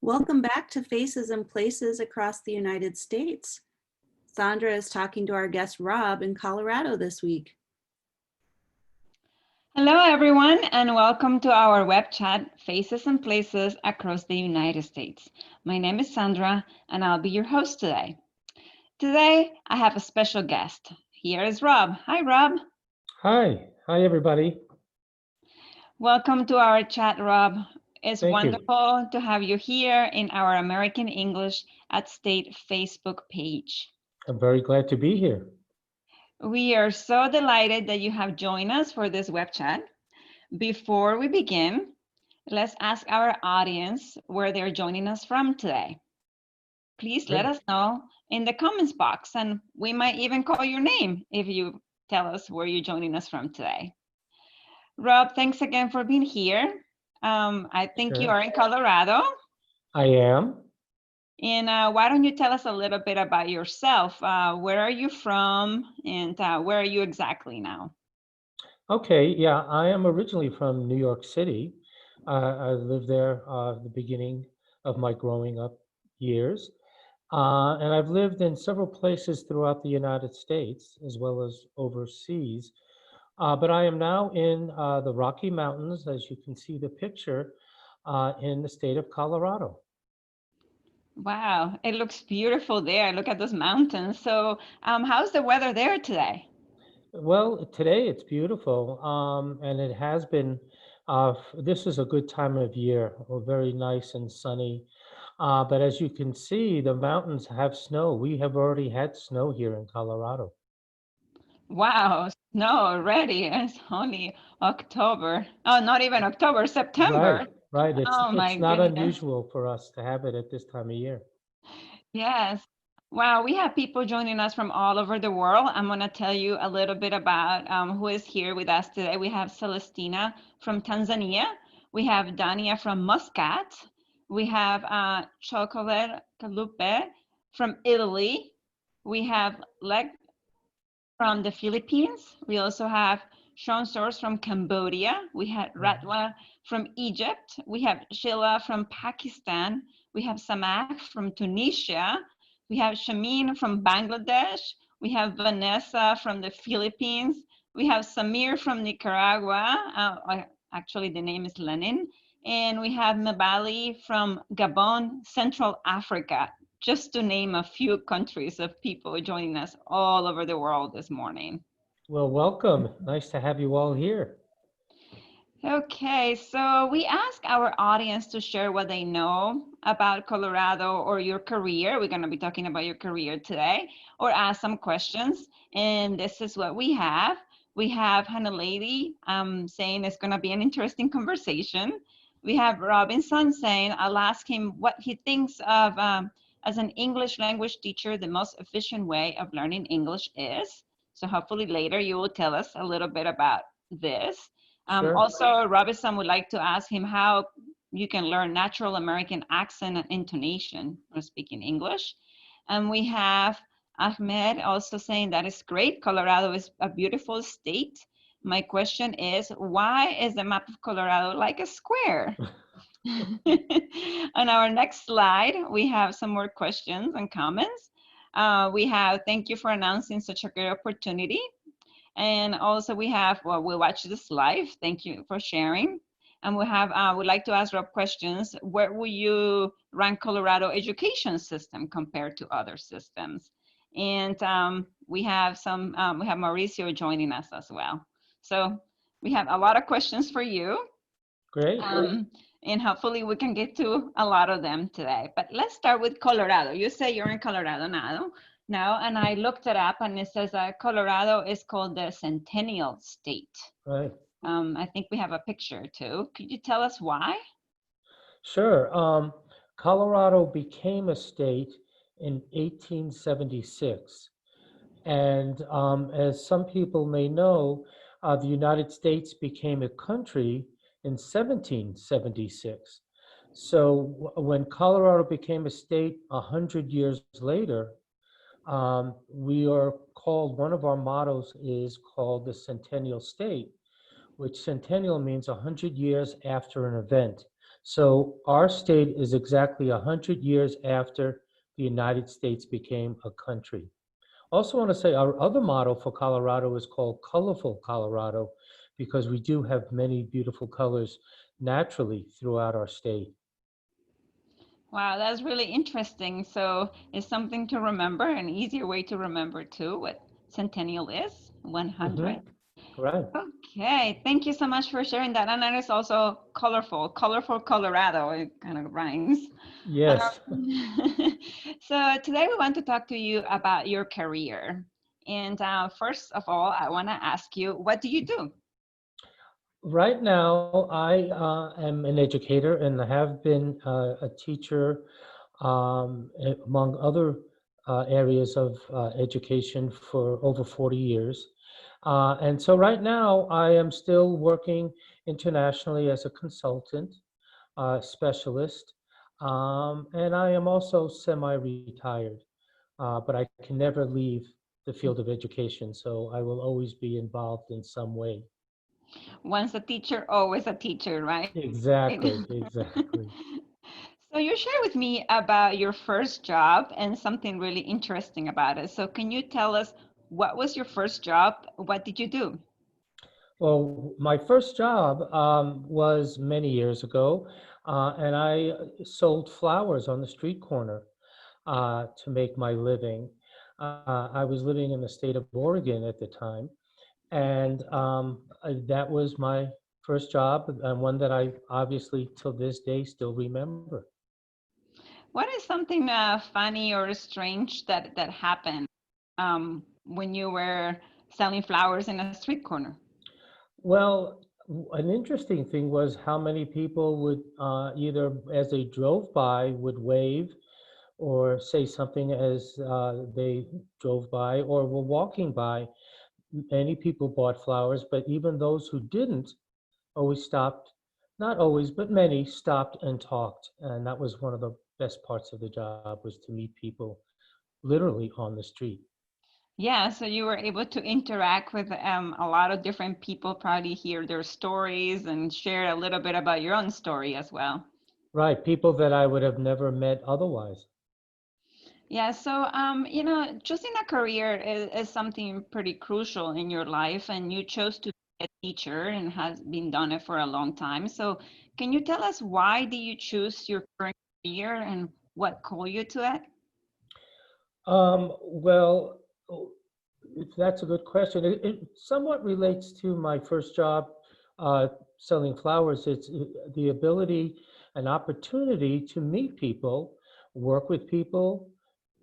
Welcome back to Faces and Places across the United States. Sandra is talking to our guest Rob in Colorado this week. Hello, everyone, and welcome to our web chat, Faces and Places Across the United States. My name is Sandra, and I'll be your host today. Today, I have a special guest. Here is Rob. Hi, Rob. Hi everybody. Welcome to our chat, Rob. It's Thank you. wonderful to have you here in our American English at State Facebook page. I'm very glad to be here. We are so delighted that you have joined us for this web chat. Before we begin, let's ask our audience where they're joining us from today. Please let us know in the comments box, and we might even call your name if you tell us where you're joining us from today. Rob, thanks again for being here. I think you are in Colorado. I am. And why don't you tell us a little bit about yourself? Where are you from, and where are you exactly now? Okay, yeah, I am originally from New York City. I lived there the beginning of my growing up years. And I've lived in several places throughout the United States as well as overseas. But I am now in the Rocky Mountains, as you can see the picture, in the state of Colorado. Wow, it looks beautiful there. Look at those mountains. So how's the weather there today? Well, today it's beautiful, and it has been. This is a good time of year, very nice and sunny. But as you can see, the mountains have snow. We have already had snow here in Colorado. Wow, snow already. It's only October. Oh, not even October, September. Right. Oh my It's not goodness. unusual for us to have it at this time of year. Yes. Wow, we have people joining us from all over the world. I'm going to tell you a little bit about who is here with us today. We have Celestina from Tanzania. We have Dania from Muscat. We have Chocolate Calupe from Italy. We have Leg from the Philippines. We also have Sean Source from Cambodia. We had Ratwa from Egypt. We have Sheila from Pakistan. We have Samak from Tunisia. We have Shamin from Bangladesh. We have Vanessa from the Philippines. We have Samir from Nicaragua. Actually, the name is Lenin. And we have Mabali from Gabon, Central Africa, just to name a few countries of people joining us all over the world this morning. Well, welcome. Nice to have you all here. Okay, so we ask our audience to share what they know about Colorado or your career. We're going to be talking about your career today, or ask some questions. And this is what we have. We have Hannah Lady saying it's going to be an interesting conversation. We have Robinson saying, I'll ask him what he thinks of as an English language teacher, the most efficient way of learning English is. So hopefully later you will tell us a little bit about this. Sure. Also, Robinson would like to ask him how you can learn natural American accent and intonation when speaking English. And we have Ahmed also saying that is great. Colorado is a beautiful state. My question is, why is the map of Colorado like a square? On our next slide, we have some more questions and comments. We have, thank you for announcing such a great opportunity. And also we have, well, we watch this live. Thank you for sharing. And we have, we'd like to ask Rob questions. Where will you rank Colorado education system compared to other systems? And we have Mauricio joining us as well. So we have a lot of questions for you. Great. And hopefully we can get to a lot of them today. But let's start with Colorado. You say you're in Colorado now, and I looked it up, and it says Colorado is called the Centennial State. Right. I think we have a picture too. Could you tell us why? Sure. Colorado became a state in 1876. And as some people may know, the United States became a country in 1776. So when Colorado became a state 100 years later, we are called, one of our mottos is called the Centennial State, which centennial means 100 years after an event. So our state is exactly 100 years after the United States became a country. Also want to say our other motto for Colorado is called Colorful Colorado because we do have many beautiful colors naturally throughout our state. Wow, that's really interesting. So it's something to remember, an easier way to remember too what centennial is, 100. Right. Okay, thank you so much for sharing that. And that is also colorful, colorful Colorado. It kind of rhymes. Yes. So today we want to talk to you about your career. And first of all, I want to ask you, what do you do? Right now, I am an educator and I have been a teacher among other areas of education for over 40 years. And so right now, I am still working internationally as a consultant, specialist, and I am also semi-retired, but I can never leave the field of education, so I will always be involved in some way. Once a teacher, always a teacher, right? Exactly, exactly. So you share with me about your first job and something really interesting about it. So can you tell us what was your first job? What did you do? Well, my first job was many years ago, and I sold flowers on the street corner to make my living. I was living in the state of Oregon at the time, and that was my first job, and one that I obviously till this day still remember. What is something funny or strange that happened when you were selling flowers in a street corner? Well, an interesting thing was how many people would either as they drove by would wave or say something as they drove by or were walking by. Many people bought flowers, but even those who didn't always stopped, not always, but many stopped and talked. And that was one of the best parts of the job was to meet people literally on the street. Yeah, so you were able to interact with a lot of different people, probably hear their stories and share a little bit about your own story as well. Right, people that I would have never met otherwise. Yeah, so choosing a career is something pretty crucial in your life, and you chose to be a teacher and has been done it for a long time. So, can you tell us why did you choose your current career and what called you to it? Well, that's a good question. It somewhat relates to my first job uh, selling flowers. It's the ability and opportunity to meet people, work with people,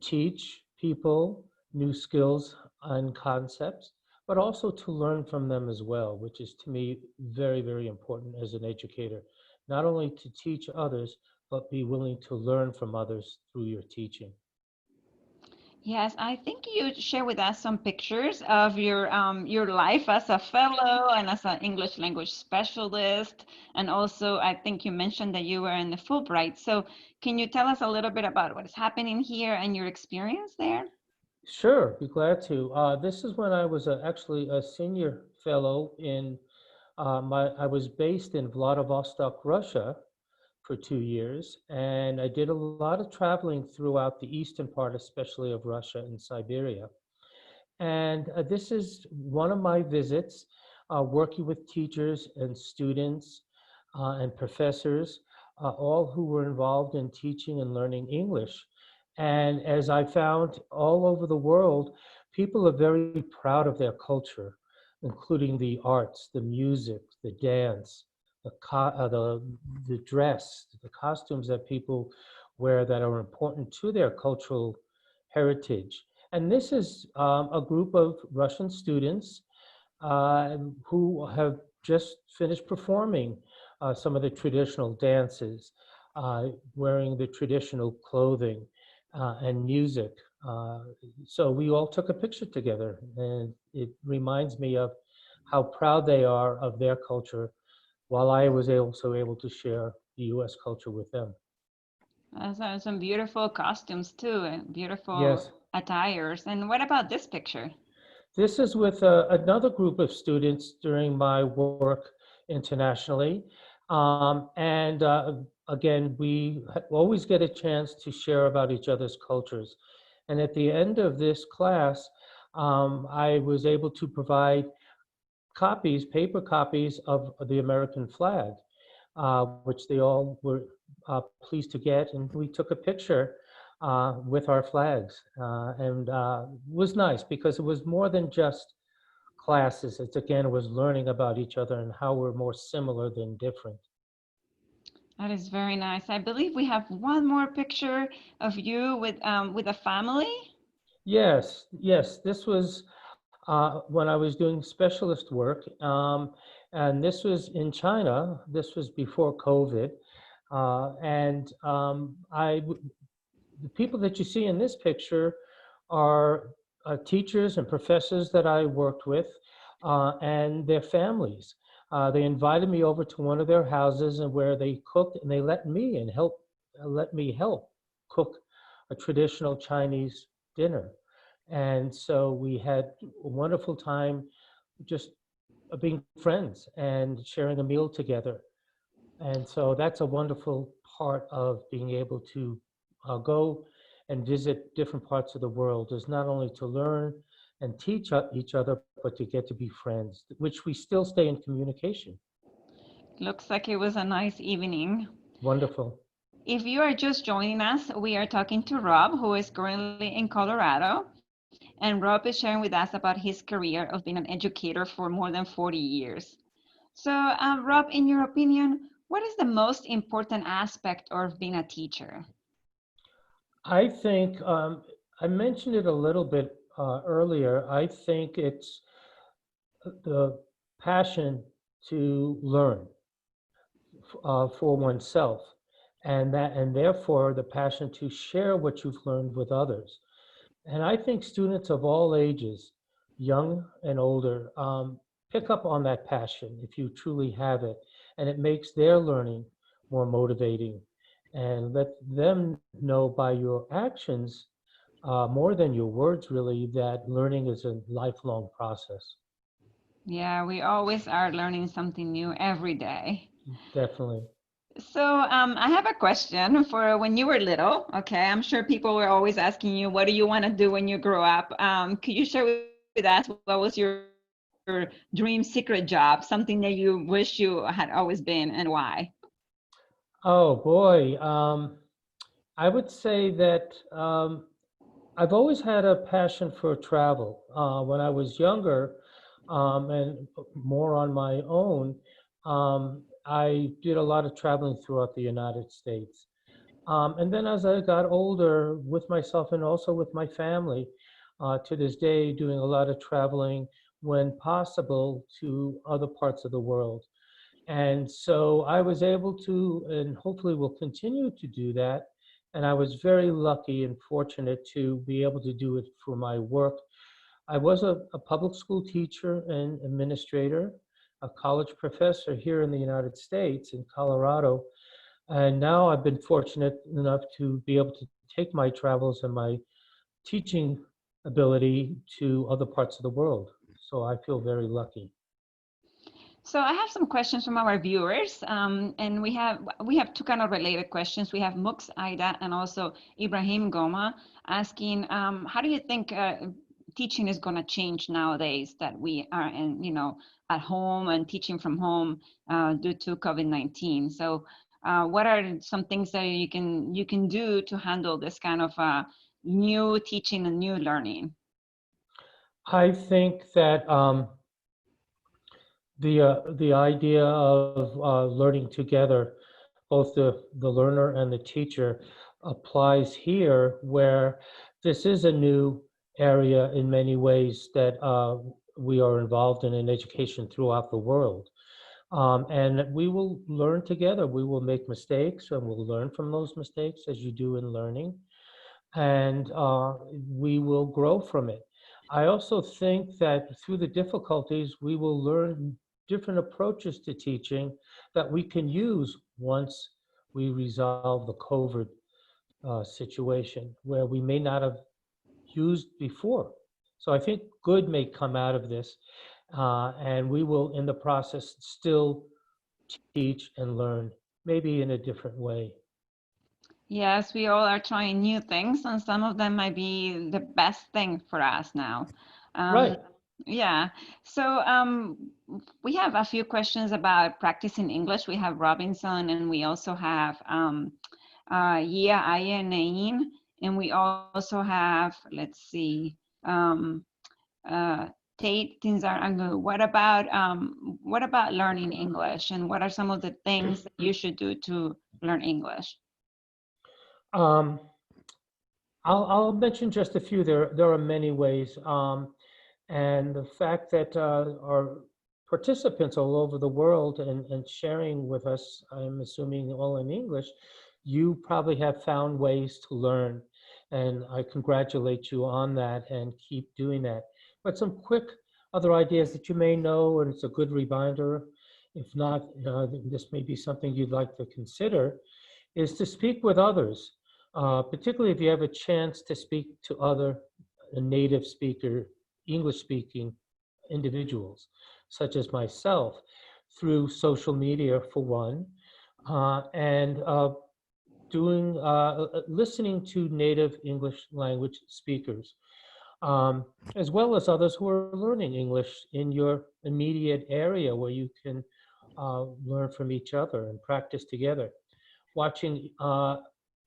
teach people new skills and concepts, but also to learn from them as well, which is to me very, very important as an educator. Not only to teach others, but be willing to learn from others through your teaching. Yes, I think you share with us some pictures of your life as a fellow and as an English language specialist, and also I think you mentioned that you were in the Fulbright. So, can you tell us a little bit about what is happening here and your experience there? Sure, be glad to. This is when I was actually a senior fellow in I was based in Vladivostok, Russia for 2 years, and I did a lot of traveling throughout the eastern part, especially of Russia and Siberia. And this is one of my visits, working with teachers and students and professors, all who were involved in teaching and learning English. And as I found all over the world, people are very proud of their culture, including the arts, the music, the dance, the dress, the costumes that people wear that are important to their cultural heritage. And this is a group of Russian students who have just finished performing some of the traditional dances, wearing the traditional clothing and music. Uh, so we all took a picture together, and it reminds me of how proud they are of their culture, while I was also able to share the U.S. culture with them. Some beautiful costumes too, and beautiful Yes. attires. And what about this picture? This is with another group of students during my work internationally. And again, we always get a chance to share about each other's cultures. And at the end of this class, I was able to provide copies, paper copies of the American flag, which they all were pleased to get. And we took a picture with our flags. And it was nice because it was more than just classes. It's again, it was learning about each other and how we're more similar than different. That is very nice. I believe we have one more picture of you with a family. Yes, yes. This was when I was doing specialist work, and this was in China. This was before COVID, and the people that you see in this picture are teachers and professors that I worked with, and their families. They invited me over to one of their houses, and where they cooked, and they let me help cook a traditional Chinese dinner. And so we had a wonderful time just being friends and sharing a meal together. And so that's a wonderful part of being able to go and visit different parts of the world, is not only to learn and teach each other, but to get to be friends, which we still stay in communication. Looks like it was a nice evening. Wonderful. If you are just joining us, we are talking to Rob, who is currently in Colorado. And Rob is sharing with us about his career of being an educator for more than 40 years. So, Rob, in your opinion, what is the most important aspect of being a teacher? I think I mentioned it a little bit earlier. I think it's the passion to learn for oneself, and therefore the passion to share what you've learned with others. And I think students of all ages, young and older, pick up on that passion if you truly have it, and it makes their learning more motivating. And let them know by your actions, more than your words, really, that learning is a lifelong process. Yeah, we always are learning something new every day. Definitely. So, I have a question for when you were little. Okay, I'm sure people were always asking you, what do you want to do when you grow up? Could you share with us what was your dream secret job, something that you wish you had always been, and why? Oh boy. I would say that I've always had a passion for travel. When I was younger, and more on my own, I did a lot of traveling throughout the United States. And then as I got older, with myself and also with my family, to this day, doing a lot of traveling when possible to other parts of the world. And so I was able to, and hopefully will continue to do that. And I was very lucky and fortunate to be able to do it for my work. I was a public school teacher and administrator, a college professor here in the United States, in Colorado. And now I've been fortunate enough to be able to take my travels and my teaching ability to other parts of the world. So I feel very lucky. So I have some questions from our viewers, and we have two kind of related questions. We have Mux Aida and also Ibrahim Goma asking, how do you think teaching is going to change nowadays that we are at home and teaching from home due to COVID-19? So what are some things that you can do to handle this kind of new teaching and new learning? I think that the idea of learning together, both the learner and the teacher, applies here, where this is a new area in many ways that we are involved in education throughout the world. And we will learn together. We will make mistakes, and we'll learn from those mistakes, as you do in learning, and we will grow from it. I also think that through the difficulties, we will learn different approaches to teaching that we can use once we resolve the COVID situation, where we may not have used before. So I think good may come out of this, and we will, in the process, still teach and learn, maybe in a different way. Yes, we all are trying new things, and some of them might be the best thing for us now. Um, Right. yeah. So we have a few questions about practicing English. We have Robinson, and we also have Yia Aya Naim, and we also have, let's see, um, uh, Tate Tinzar Angu. What about learning English, and what are some of the things that you should do to learn English? Um, I'll mention just a few. There are many ways. And the fact that our participants all over the world and sharing with us, I'm assuming all in English, you probably have found ways to learn. And I congratulate you on that and keep doing that. But some quick other ideas that you may know, and it's a good reminder. If not, this may be something you'd like to consider, is to speak with others, particularly if you have a chance to speak to other native speaker, English speaking individuals, such as myself, through social media for one, and listening to native English language speakers, as well as others who are learning English in your immediate area where you can learn from each other and practice together. Watching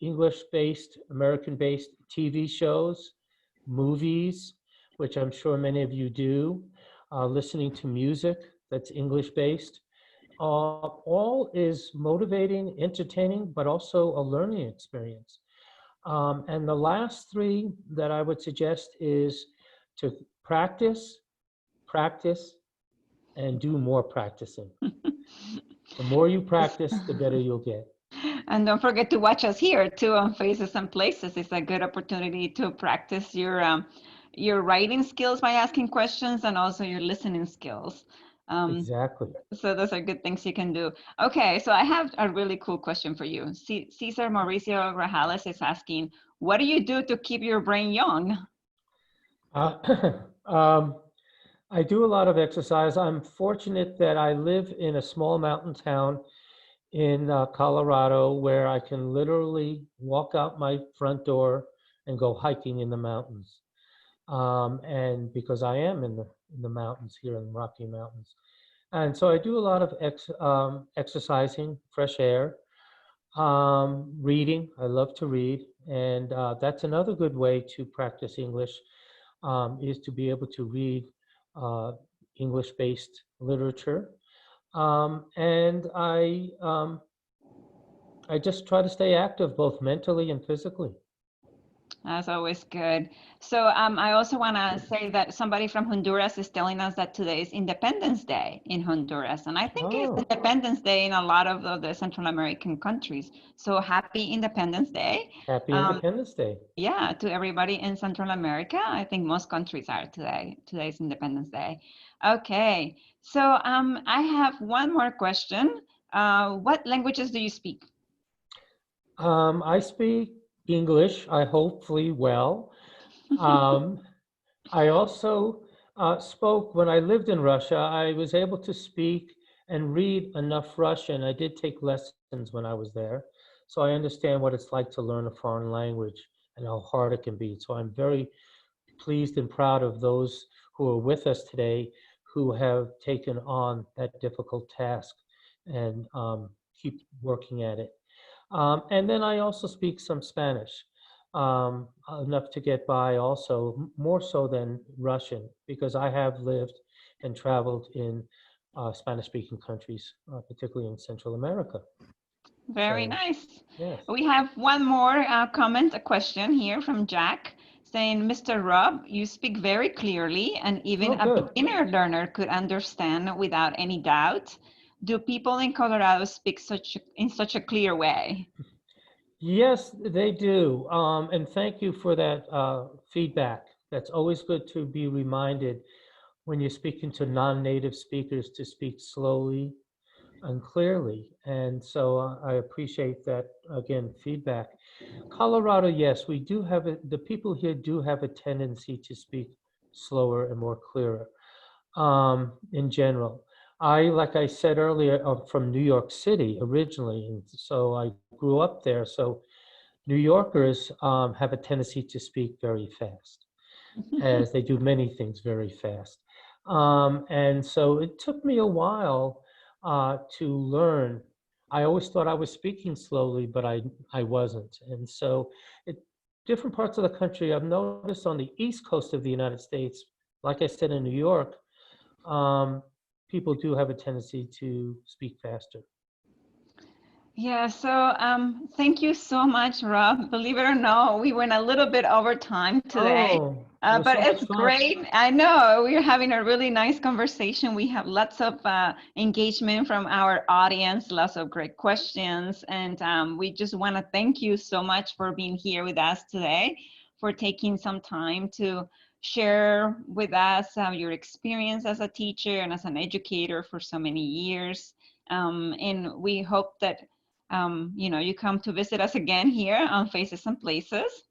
English-based, American-based TV shows, movies, which I'm sure many of you do, listening to music that's English-based, all is motivating, entertaining, but also a learning experience. And the last three that I would suggest is to practice, practice, and do more practicing. The more you practice, the better you'll get. And don't forget to watch us here too on Faces and Places. It's a good opportunity to practice your writing skills by asking questions and also your listening skills. Exactly. So those are good things you can do. Okay, so I have a really cool question for you. Cesar Mauricio Grajales is asking, what do you do to keep your brain young? Uh, um, I do a lot of exercise. I'm fortunate that I live in a small mountain town in Colorado where I can literally walk out my front door and go hiking in the mountains. And because I am in the mountains here in the Rocky Mountains. And so I do a lot of exercising, fresh air, reading. I love to read. And that's another good way to practice English, is to be able to read uh, English-based literature. And I just try to stay active both mentally and physically. That's always good. So I also want to say that somebody from Honduras is telling us that today is Independence Day in Honduras. And I think it's Oh, Independence Day in a lot of the Central American countries. So happy Independence Day. happy Um, Independence Day. yeah, to everybody in Central America. I think most countries are today. Today's Independence Day. Okay. So I have one more question. What languages do you speak? I speak English, I hopefully well. Um, I also spoke, when I lived in Russia, I was able to speak and read enough Russian. I did take lessons when I was there. So I understand what it's like to learn a foreign language and how hard it can be. So I'm very pleased and proud of those who are with us today who have taken on that difficult task and keep working at it. And then I also speak some Spanish, enough to get by also, more so than Russian, because I have lived and traveled in Spanish-speaking countries, particularly in Central America. Very So, nice. yes. We have one more comment, a question here from Jack saying, Mr. Rob, you speak very clearly and even Oh, a good. beginner learner could understand without any doubt. Do people in Colorado speak in such a clear way? Yes, they do. And thank you for that feedback. That's always good to be reminded when you're speaking to non-native speakers to speak slowly and clearly. And so I appreciate that, again, feedback. Colorado, yes, we do have it. The people here do have a tendency to speak slower and more clearer in general. like I said earlier, I'm from New York City originally, and so I grew up there. So New Yorkers have a tendency to speak very fast, as they do many things very fast. And so it took me a while to learn. I always thought I was speaking slowly, but I wasn't. And so, different parts of the country, I've noticed on the East Coast of the United States, like I said in New York, um, people do have a tendency to speak faster. Yeah, so thank you so much, Rob. Believe it or not, we went a little bit over time today, Oh, it was but so much it's fun. great. I know we're having a really nice conversation. We have lots of engagement from our audience, lots of great questions, and we just want to thank you so much for being here with us today, for taking some time to share with us your experience as a teacher and as an educator for so many years. And we hope that you come to visit us again here on Faces and Places.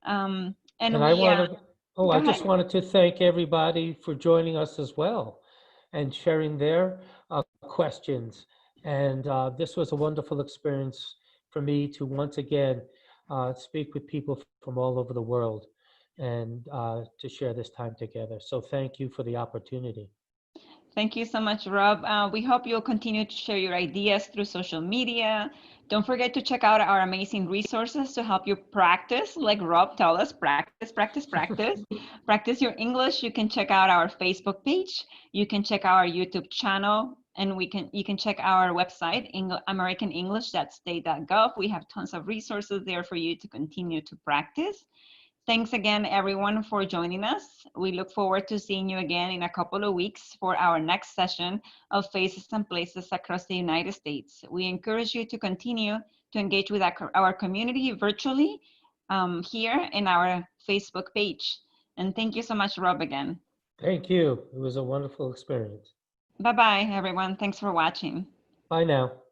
And And I we, wanted, oh, go I just ahead. wanted to thank everybody for joining us as well and sharing their questions. And this was a wonderful experience for me to once again speak with people from all over the world and to share this time together. So thank you for the opportunity. Thank you so much, Rob. We hope you'll continue to share your ideas through social media. Don't forget to check out our amazing resources to help you practice, like Rob told us, practice, practice, practice. Practice your English. You can check out our Facebook page. You can check our YouTube channel, and you can check our website, americanenglish.state.gov. We have tons of resources there for you to continue to practice. Thanks again, everyone, for joining us. We look forward to seeing you again in a couple of weeks for our next session of Faces and Places across the United States. We encourage you to continue to engage with our community virtually here in our Facebook page. And thank you so much, Rob, again. Thank you. It was a wonderful experience. Bye-bye, everyone. Thanks for watching. Bye now.